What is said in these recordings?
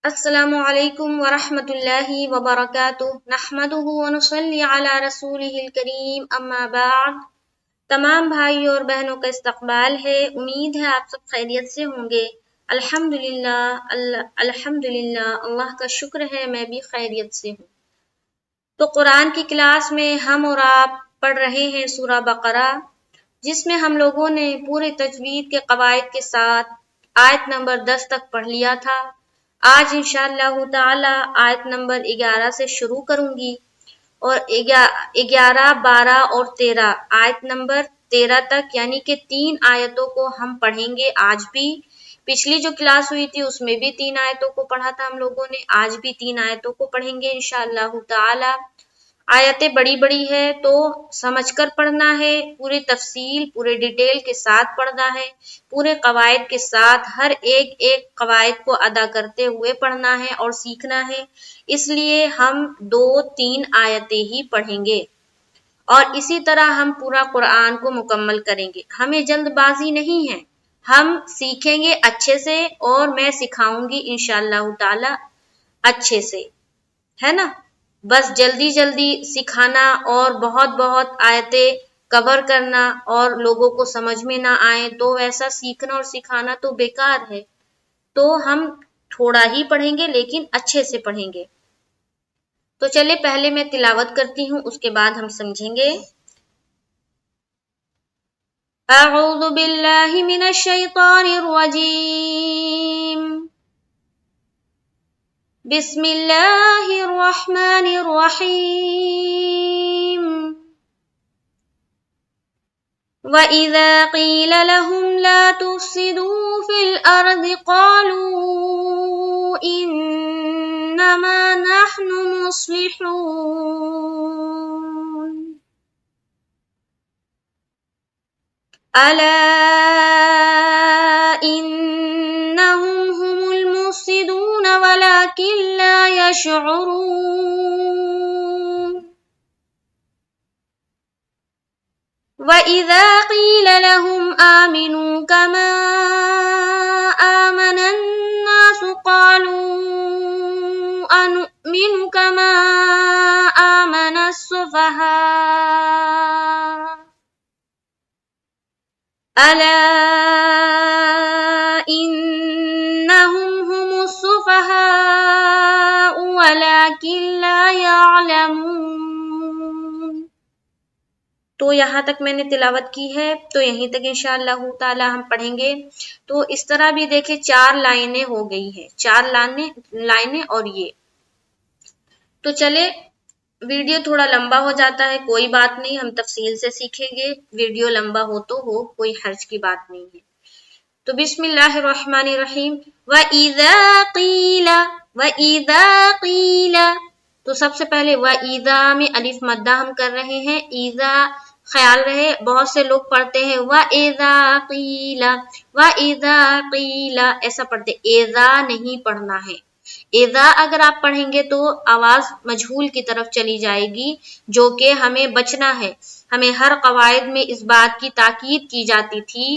السلام علیکم ورحمۃ اللہ وبرکاتہ نحمدہ ونصلی علی رسولہ الکریم اما بعد۔ تمام بھائی اور بہنوں کا استقبال ہے، امید ہے آپ سب خیریت سے ہوں گے۔ الحمدللہ الحمدللہ اللہ کا شکر ہے میں بھی خیریت سے ہوں۔ تو قرآن کی کلاس میں ہم اور آپ پڑھ رہے ہیں سورہ بقرہ، جس میں ہم لوگوں نے پورے تجوید کے قواعد کے ساتھ آیت نمبر 10 تک پڑھ لیا تھا۔ آج انشاءاللہ تعالی آیت نمبر 11 سے شروع کروں گی اور 11، 12 اور 13 آیت نمبر 13 تک، یعنی کہ 3 آیتوں کو ہم پڑھیں گے آج بھی۔ پچھلی جو کلاس ہوئی تھی اس میں بھی 3 آیتوں کو پڑھا تھا ہم لوگوں نے، آج بھی 3 آیتوں کو پڑھیں گے انشاءاللہ تعالی۔ آیتیں بڑی بڑی ہے تو سمجھ کر پڑھنا ہے، پورے تفصیل پورے ڈیٹیل کے ساتھ پڑھنا ہے، پورے قواعد کے ساتھ ہر ایک قواعد کو ادا کرتے ہوئے پڑھنا ہے اور سیکھنا ہے۔ اس لیے ہم 2-3 آیتیں ہی پڑھیں گے اور اسی طرح ہم پورا قرآن کو مکمل کریں گے۔ ہمیں جلد بازی نہیں ہے، ہم سیکھیں گے اچھے سے اور میں سکھاؤں گی انشاءاللہ تعالی اچھے سے، ہے نا؟ بس جلدی جلدی سکھانا اور بہت آیتیں کور کرنا اور لوگوں کو سمجھ میں نہ آئے تو ویسا سیکھنا اور سکھانا تو بیکار ہے۔ تو ہم تھوڑا ہی پڑھیں گے لیکن اچھے سے پڑھیں گے۔ تو چلے پہلے میں تلاوت کرتی ہوں، اس کے بعد ہم سمجھیں گے۔ اعوذ باللہ من الشیطان الرجیم، بسم اللہ الرحمن الرحیم۔ وَإِذَا قِيلَ لَهُمْ لَا تُفْسِدُوا فِي الْأَرْضِ قَالُوا إِنَّمَا نَحْنُ مُصْلِحُونَ أَلَا إِنَّهُمْ هُمُ الْمُفْسِدُونَ وَلَكِنْ لَا يَشْعُرُونَ وَإِذَا قِيلَ لَهُمْ آمِنُوا كَمَا آمَنَ النَّاسُ قَالُوا أَنُؤْمِنُ كَمَا آمَنَ السُّفَهَاءُ أَلَا إِنَّهُمْ هُمُ السُّفَهَاءُ وَلَكِنْ لَا يَعْلَمُونَ۔ تو یہاں تک میں نے تلاوت کی ہے، تو یہیں تک انشاءاللہ تعالی ہم پڑھیں گے۔ تو اس طرح بھی دیکھیں 4 لائنیں ہو گئی ہیں، 4 لائنیں اور یہ۔ تو چلے ویڈیو تھوڑا لمبا ہو جاتا ہے، کوئی بات نہیں، ہم تفصیل سے سیکھیں گے، ویڈیو لمبا ہو تو ہو، کوئی حرج کی بات نہیں ہے۔ تو بسم اللہ الرحمن الرحیم۔ وَإِذَا قِيلَ، تو سب سے پہلے وَإِذَا میں الف مدہ ہم کر رہے ہیں، اِذَا خیال رہے، بہت سے لوگ پڑھتے ہیں وَإِذَا قِيلَ ایسا پڑھتے، اِذَا نہیں پڑھنا ہے۔ اِذَا اگر آپ پڑھیں گے تو آواز مجہول کی طرف چلی جائے گی، جو کہ ہمیں بچنا ہے۔ ہمیں ہر قواعد میں اس بات کی تاکید کی جاتی تھی،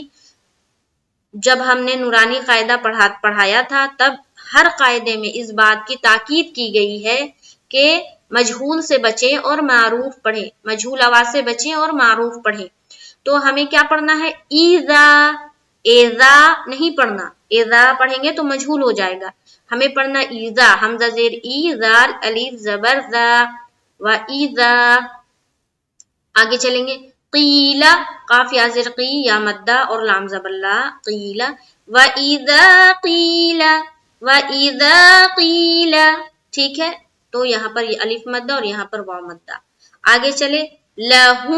جب ہم نے نورانی قاعدہ پڑھایا تھا تب ہر قاعدے میں اس بات کی تاکید کی گئی ہے کہ مجہول سے بچیں اور معروف پڑھیں، مجہول آواز سے بچیں اور معروف پڑھیں۔ تو ہمیں کیا پڑھنا ہے؟ ایذا نہیں پڑھنا، ایذا پڑھیں گے تو مجہول ہو جائے گا، ہمیں پڑھنا ایذا، حمزہ زیر ای، زال الف زبر ذا، وَإِذَا۔ آگے چلیں گے، قیل قاف یا زیر قی یا مدہ اور لام زبر لا، قیل وَإِذَا قِيلَ، ٹھیک ہے؟ تو یہاں پر یہ الف مدہ اور یہاں پر واو مدہ۔ آگے چلے، لہم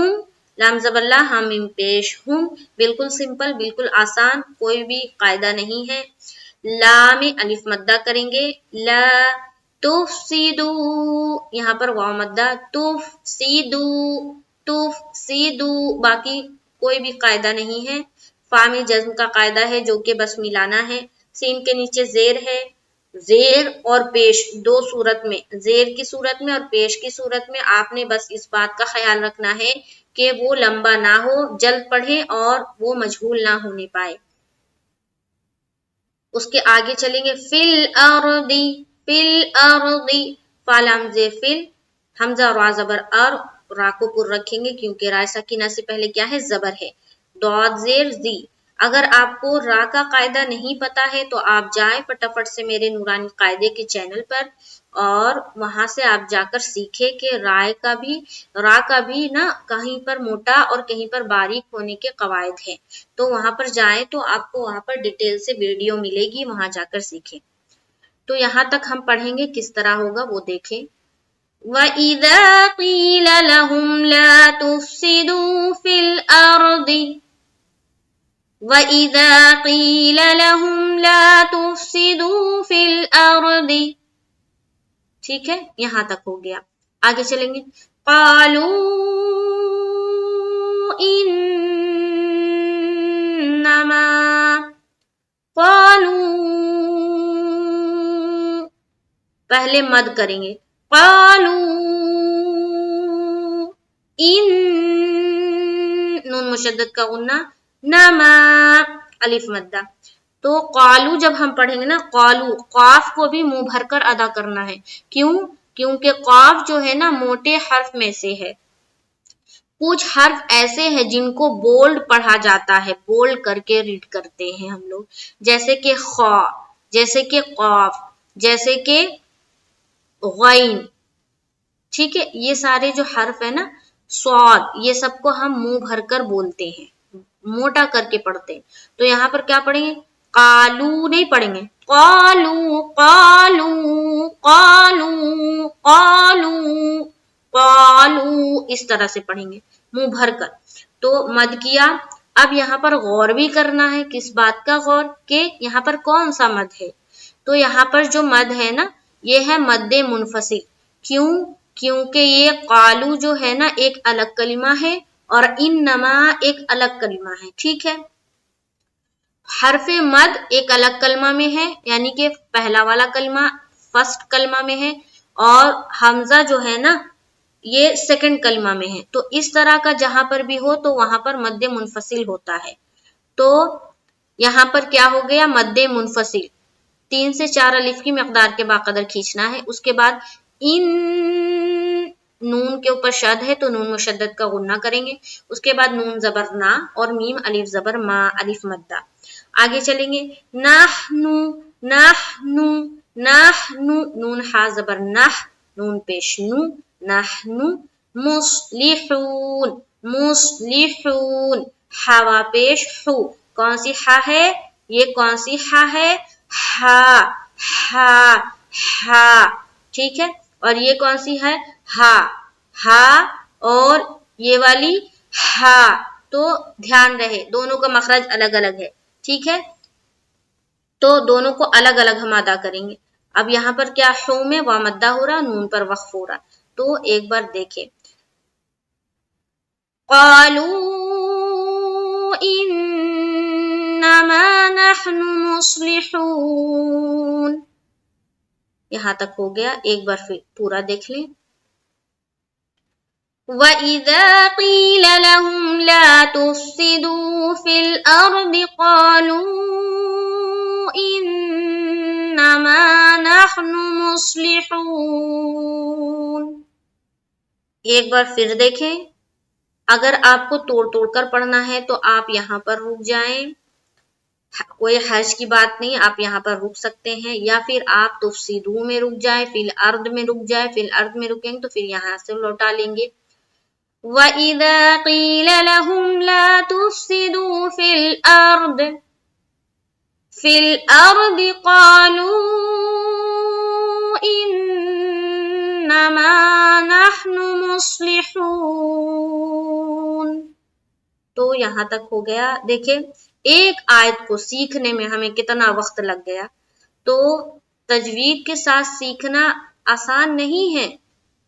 لام زبر لا ہم میم پیش، ہم بالکل سمپل، بالکل آسان، کوئی بھی قاعدہ نہیں ہے۔ لا میں الف مدہ کریں گے، لا تفسدو، یہاں پر واو مدہ، تفسدو، باقی کوئی بھی قاعدہ نہیں ہے۔ فا میں جزم کا قاعدہ ہے جو کہ بس ملانا ہے، سین کے نیچے زیر ہے، زیر اور پیش دو صورت میں، زیر کی صورت میں اور پیش کی صورت میں آپ نے بس اس بات کا خیال رکھنا ہے کہ وہ لمبا نہ ہو، جلد پڑھیں اور وہ مجہول نہ ہونے پائے۔ اس کے آگے چلیں گے فل ارضی، فل ارضی، فالام زیر فل، حمزہ اور را زبر ار، را کو پر رکھیں گے کیونکہ را ساکنہ سے پہلے کیا ہے زبر ہے، ضاد زیر زی۔ اگر آپ کو را کا قاعدہ نہیں پتا ہے تو آپ جائیں فٹافٹ سے میرے نورانی قاعدے کے چینل پر اور وہاں سے آپ جا کر سیکھیں کہ را کا بھی نا کہیں پر موٹا اور کہیں پر باریک ہونے کے قواعد ہیں، تو وہاں پر جائیں تو آپ کو وہاں پر ڈیٹیل سے ویڈیو ملے گی، وہاں جا کر سیکھیں۔ تو یہاں تک ہم پڑھیں گے، کس طرح ہوگا وہ دیکھیں۔ وَإِذَا قِيلَ لَهُمْ لَا تُفْسِدُوا فِي الْأَرْضِ، وَإِذَا قِيلَ لَهُمْ لَا تُفْسِدُوا فِي الْأَرْضِ، ٹھیک ہے، یہاں تک ہو گیا۔ آگے چلیں گے، قَالُوا إِنَّمَا، قَالُوا پہلے مد کریں گے، قَالُوا إِن، نون مشدد کا غنہ، نما الف مدہ۔ تو قالو جب ہم پڑھیں گے نا، قالو قاف کو بھی منہ بھر کر ادا کرنا ہے، کیوں؟ کیونکہ قاف جو ہے نا موٹے حرف میں سے ہے، کچھ حرف ایسے ہیں جن کو بولڈ پڑھا جاتا ہے، بولڈ کر کے ریڈ کرتے ہیں ہم لوگ، جیسے کہ خا، جیسے کہ قاف، جیسے کہ غین، ٹھیک ہے، یہ سارے جو حرف ہے نا، صاد، یہ سب کو ہم منہ بھر کر بولتے ہیں، موٹا کر کے پڑھتے ہیں۔ تو یہاں پر کیا پڑھیں گے؟ قالو نہیں پڑھیں گے، قالو قالو قالو قالو قالو، اس طرح سے پڑھیں گے منہ بھر کر۔ تو مد کیا، اب یہاں پر غور بھی کرنا ہے، کس بات کا غور؟ کہ یہاں پر کون سا مد ہے؟ تو یہاں پر جو مد ہے نا یہ ہے مد منفصل، کیوں؟ کیونکہ یہ قالو جو ہے نا ایک الگ کلمہ ہے اور انما ایک الگ کلمہ ہے، ٹھیک ہے، حرف مد ایک الگ کلمہ میں ہے، یعنی کہ پہلا والا کلمہ فرسٹ کلمہ میں ہے، اور حمزہ جو ہے نا یہ سیکنڈ کلمہ میں ہے، تو اس طرح کا جہاں پر بھی ہو تو وہاں پر مد منفصل ہوتا ہے۔ تو یہاں پر کیا ہو گیا؟ مد منفصل، 3 سے 4 الف کی مقدار کے باقدر کھینچنا ہے۔ اس کے بعد ان، نون کے اوپر شد ہے تو نون مشدد کا غنہ کریں گے، اس کے بعد نون زبر نا اور میم الف زبر ما الف مدہ۔ آگے چلیں گے، نحنو نحنو نحنو، نون ہا زبر نح، نون پیش نو، نحنو مصلحون مصلحون، ہوا پیش ہو، کون سی ہا ہے؟ یہ کون سی ہا ہے؟ ہا ہا ہا، ٹھیک ہے، اور یہ کون سی ہے؟ ہا ہا، اور یہ والی ہا، تو دھیان رہے دونوں کا مخرج الگ الگ ہے، ٹھیک ہے، تو دونوں کو الگ الگ ہم ادا کریں گے۔ اب یہاں پر کیا ہو میں وا مدہ ہو رہا، نون پر وقف ہو رہا، تو ایک بار دیکھیں، قالوا انما نحن مصلحون، یہاں تک ہو گیا، ایک بار پھر پورا دیکھ لیں۔ وَإِذَا قِيلَ لَهُمْ لَا تُفْسِدُوا فِي الْأَرْضِ قَالُوا إِنَّمَا نَحْنُ مُصْلِحُونَ، ایک بار پھر دیکھیں، اگر آپ کو توڑ توڑ کر پڑھنا ہے تو آپ یہاں پر رک جائیں، کوئی حرج کی بات نہیں، آپ یہاں پر رک سکتے ہیں، یا پھر آپ تفسدو میں رک جائیں، فی الارض میں رک جائیں، فی الارض میں رکیں تو پھر یہاں سے لوٹا لیں گے۔ وَإِذَا قِيلَ لَهُمْ لَا تُفْسِدُوا فِي الْأَرْضِ قَالُوا إِنَّمَا نَحْنُ مُصْلِحُونَ، تو یہاں تک ہو گیا۔ دیکھیں ایک آیت کو سیکھنے میں ہمیں کتنا وقت لگ گیا، تو تجوید کے ساتھ سیکھنا آسان نہیں ہے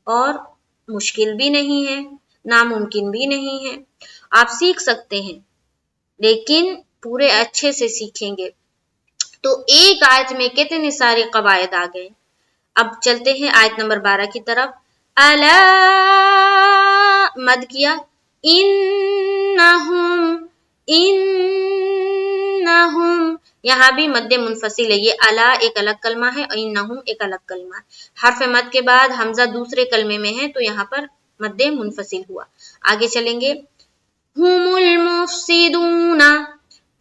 اور مشکل بھی نہیں ہے، ناممکن بھی نہیں ہے، آپ سیکھ سکتے ہیں لیکن پورے اچھے سے سیکھیں گے۔ تو ایک آیت میں کتنے سارے قواعد آ گئے۔ اب چلتے ہیں آیت نمبر 12 کی طرف۔ الا، مد کیا، انہم، انہم، یہاں بھی مد منفصل ہے، یہ الا ایک الگ کلمہ ہے اور انہم ایک الگ کلمہ ہے، حرف مد کے بعد حمزہ دوسرے کلمے میں ہے تو یہاں پر مد منفصل ہوا۔ آگے چلیں گے، ہم المفسدون،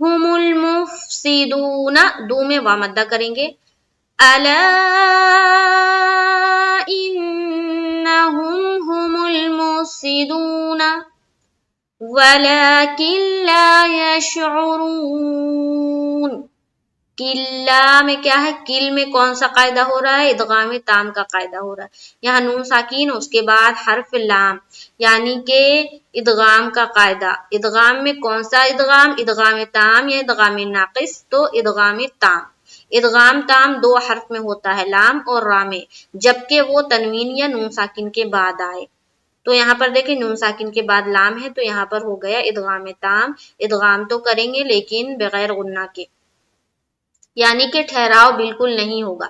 ہم المفسدون، دو میں وا مدہ کریں گے، الا انہم ہم المفسدون ولکن لا یشعرون۔ کلا میں کیا ہے، کل میں کون سا قاعدہ ہو رہا ہے، ادغام تام کا قاعدہ ہو رہا ہے، یہاں نون ساکین اس کے بعد حرف لام یعنی کہ ادغام کا قاعدہ، ادغام میں کون سا ادغام، ادغام تام یا ادغام ناقص، تو ادغام تام، ادغام تام دو حرف میں ہوتا ہے، لام اور را میں، جبکہ وہ تنوین یا نون ساکن کے بعد آئے، تو یہاں پر دیکھیں نون ساکن کے بعد لام ہے تو یہاں پر ہو گیا ادغام تام، ادغام تو کریں گے لیکن بغیر غنہ کے، یعنی کہ ٹھہراؤ بالکل نہیں ہوگا۔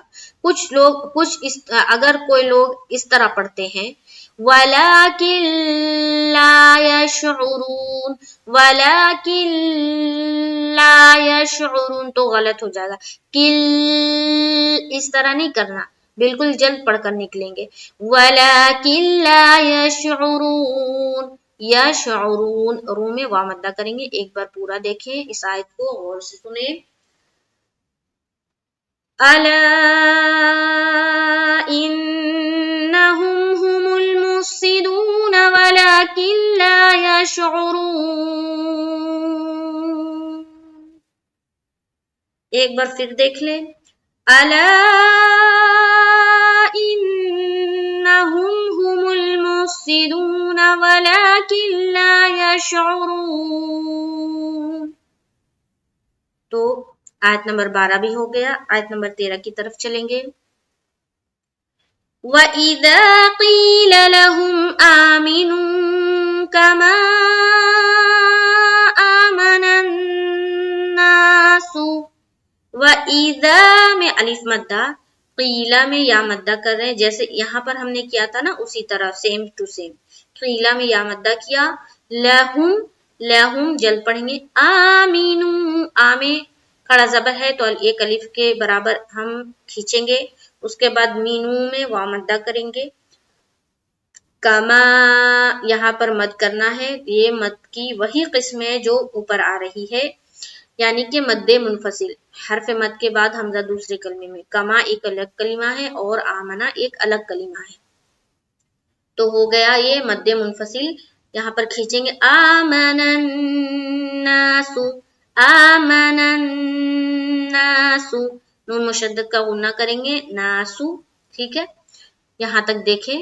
اگر کوئی لوگ اس طرح پڑھتے ہیں وَلَكِن لَا يَشْعُرُونَ، وَلَكِن لَا يَشْعُرُونَ تو غلط ہو جائے گا، کل اس طرح نہیں کرنا، بالکل جلد پڑھ کر نکلیں گے، وَلَكِن لَا يَشْعُرُونَ، یشعرون، رو میں وا مدہ کریں گے۔ ایک بار پورا دیکھیں، اس آیت کو غور سے سنیں، الا انہم ہم المفسدون ولکن لا یشعرون۔ ایک بار پھر دیکھ لیں، الا انہم ہم المفسدون ولکن لا یشعرون۔ تو آیت نمبر 12 بھی ہو گیا، آیت نمبر 13 کی طرف چلیں گے، وَإِذَا قِيلَ لَهُمْ آمِنُوا كَمَا آمَنَ النَّاسُ، وَإِذَا میں الف مدہ، قیلہ میں یا مدہ کر رہے ہیں، جیسے یہاں پر ہم نے کیا تھا نا اسی طرح سیم ٹو سیم، قیلہ میں یا مدہ کیا، لہم، لہم جلد پڑھیں گے، آمینو، آمے کھڑا زبر ہے تو ایک الف کے برابر ہم کھینچیں گے، اس کے بعد مینو میں وا مدہ کریں گے، کما یہاں پر مد کرنا ہے، یہ مد کی وہی قسم ہے جو اوپر آ رہی ہے، یعنی کہ مد منفصل، حرف مد کے بعد حمزہ دوسرے کلمے میں، کما ایک الگ کلمہ ہے اور آمنا ایک الگ کلمہ ہے، تو ہو گیا یہ مد منفصل، یہاں پر کھینچیں گے، آمن الناس، آمن الناس، نون مشدد کا غنہ کریں گے، ناسو، ٹھیک ہے، یہاں تک دیکھیں،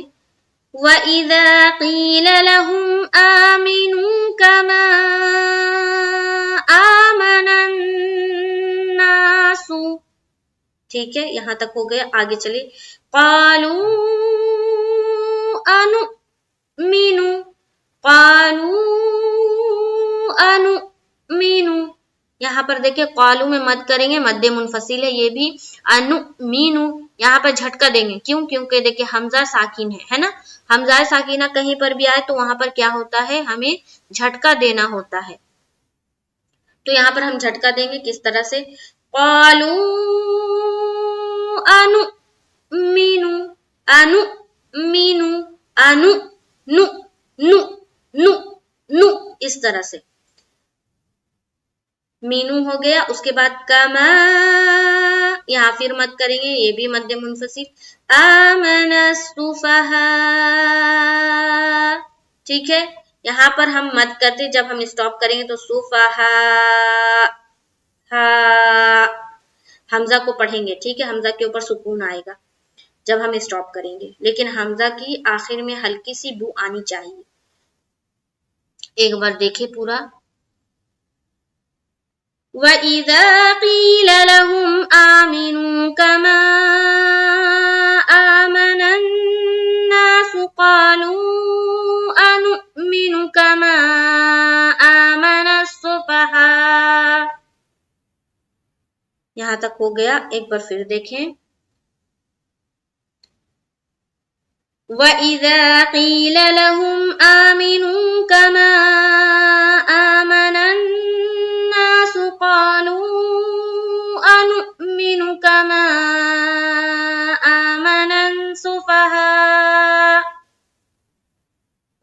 وَإِذَا قِيلَ لَهُمْ آمِنُوا كَمَا آمَنَ النَّاسُ، ٹھیک ہے، یہاں تک ہو گیا، آگے چلے، قَالُوا أَنُؤْمِنُ، قَالُوا أَنُؤْمِنُ، یہاں پر دیکھیں قالو میں مد کریں گے، مد منفصل ہے یہ بھی، انؤمنو یہاں پر جھٹکا دیں گے، کیوں؟ کیونکہ دیکھیں حمزہ ساکن ہے نا، حمزہ ساکینہ کہیں پر بھی آئے تو وہاں پر کیا ہوتا ہے، ہمیں جھٹکا دینا ہوتا ہے، تو یہاں پر ہم جھٹکا دیں گے کس طرح سے، قالو انؤمنو، انؤمنو، انو، نو، نو، نو، نو، اس طرح سے، مینو ہو گیا، اس کے بعد کما، یہاں پھر مد کریں گے، یہ بھی مد منفصل، آمن السفہاء، ٹھیک ہے، یہاں پر ہم مد کرتے، جب ہم اسٹاپ کریں گے تو سفہاء، حمزہ کو پڑھیں گے، ٹھیک ہے، حمزہ کے اوپر سکون آئے گا جب ہم اسٹاپ کریں گے، لیکن حمزہ کی آخر میں ہلکی سی بو آنی چاہیے، ایک بار دیکھیں پورا، وَإِذَا قِيلَ لَهُمْ آمِنُوا كَمَا آمَنَ النَّاسُ قَالُوا أَنُؤْمِنُ كَمَا آمَنَ السُّفَهَاءُ، یہاں تک ہو گیا، ایک بار پھر دیکھیں، وَإِذَا قِيلَ لَهُمْ آمِنُوا كَمَا آمَنَ النَّاسُ قَالُوا